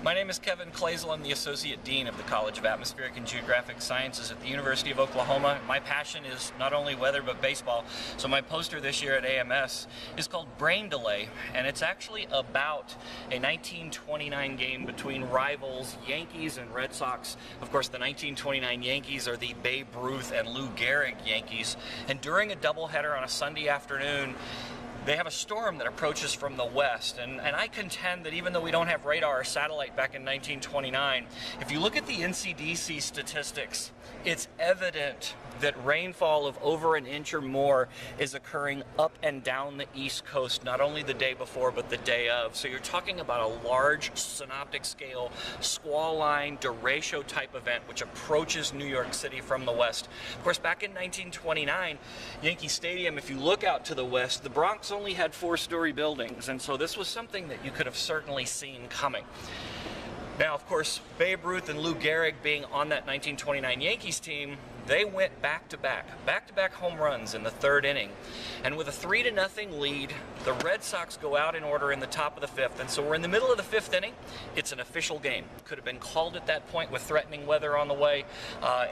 My name is Kevin Clazel. I'm the Associate Dean of the College of Atmospheric and Geographic Sciences at the University of Oklahoma. My passion is not only weather but baseball. So my poster this year at AMS is called Brain Delay, and it's actually about a 1929 game between rivals Yankees and Red Sox. Of course, the 1929 Yankees are the Babe Ruth and Lou Gehrig Yankees. And during a doubleheader on a Sunday afternoon, they have a storm that approaches from the west, and I contend that even though we don't have radar or satellite back in 1929, if you look at the NCDC statistics, it's evident that rainfall of over an inch or more is occurring up and down the East Coast, not only the day before, but the day of. So you're talking about a large synoptic scale, squall line, derecho type event, which approaches New York City from the west. Of course, back in 1929, Yankee Stadium, if you look out to the west, the Bronx only had 4-story buildings, and so this was something that you could have certainly seen coming. Now, of course, Babe Ruth and Lou Gehrig being on that 1929 Yankees team, they went back-to-back home runs in the third inning. And with a 3-0 lead, the Red Sox go out in order in the top of the fifth. And so we're in the middle of the fifth inning. It's an official game. Could have been called at that point with threatening weather on the way.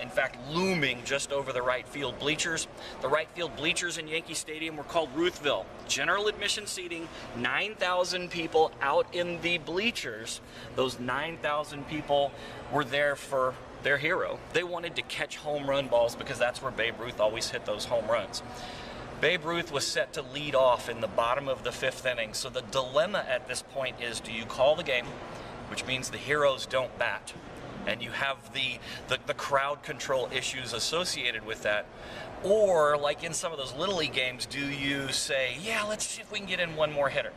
In fact, looming just over the right field bleachers. The right field bleachers in Yankee Stadium were called Ruthville. General admission seating, 9,000 people out in the bleachers. Those 9,000 people were there for their hero. They wanted to catch home run balls because that's where Babe Ruth always hit those home runs. Babe Ruth was set to lead off in the bottom of the fifth inning. So the dilemma at this point is, do you call the game, which means the heroes don't bat, and you have the crowd control issues associated with that, or like in some of those Little League games, do you say, yeah, let's see if we can get in one more hitter?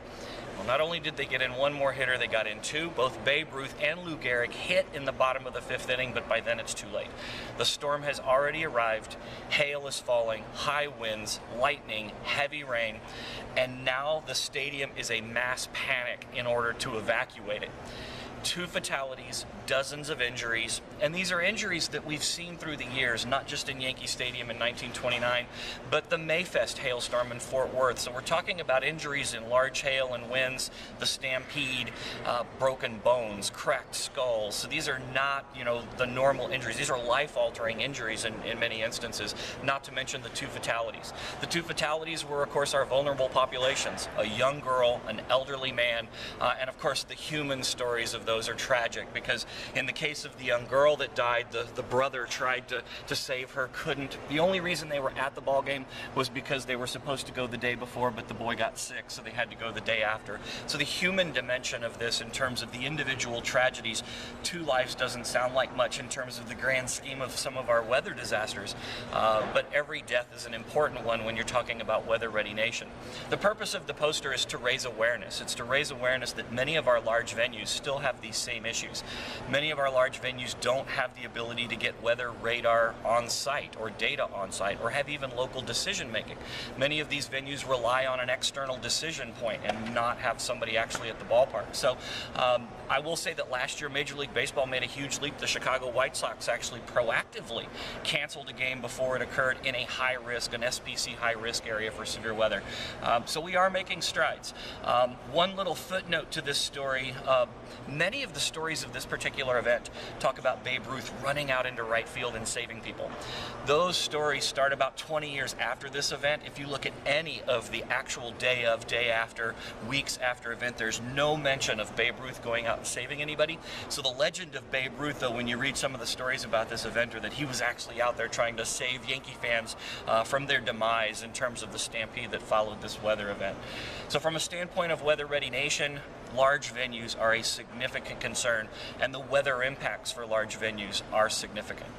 Well, not only did they get in one more hitter, they got in two. Both Babe Ruth and Lou Gehrig hit in the bottom of the fifth inning, but by then it's too late. The storm has already arrived. Hail is falling, high winds, lightning, heavy rain, and now the stadium is a mass panic in order to evacuate it. 2 fatalities, dozens of injuries, and these are injuries that we've seen through the years, not just in Yankee Stadium in 1929, but the Mayfest hailstorm in Fort Worth. So we're talking about injuries in large hail and winds, the stampede, broken bones, cracked skulls. So these are not, the normal injuries. These are life-altering injuries in many instances, not to mention the 2 fatalities. The 2 fatalities were, of course, our vulnerable populations, a young girl, an elderly man, and of course the human stories of those are tragic, because in the case of the young girl that died, the brother tried to save her, couldn't. The only reason they were at the ball game was because they were supposed to go the day before, but the boy got sick, so they had to go the day after. So the human dimension of this in terms of the individual tragedies, 2 lives doesn't sound like much in terms of the grand scheme of some of our weather disasters, but every death is an important one when you're talking about weather-ready nation. The purpose of the poster is to raise awareness. It's to raise awareness that many of our large venues still have these same issues. Many of our large venues don't have the ability to get weather radar on site or data on site or have even local decision making. Many of these venues rely on an external decision point and not have somebody actually at the ballpark. So I will say that last year Major League Baseball made a huge leap. The Chicago White Sox actually proactively canceled a game before it occurred in a high risk, an SPC high risk area for severe weather. So we are making strides. One little footnote to this story, many of the stories of this particular event talk about Babe Ruth running out into right field and saving people. Those stories start about 20 years after this event. If you look at any of the actual day of, day after, weeks after event, there's no mention of Babe Ruth going out and saving anybody. So the legend of Babe Ruth, though, when you read some of the stories about this event, are that he was actually out there trying to save Yankee fans from their demise in terms of the stampede that followed this weather event. So from a standpoint of weather-ready nation, large venues are a significant concern, and the weather impacts for large venues are significant.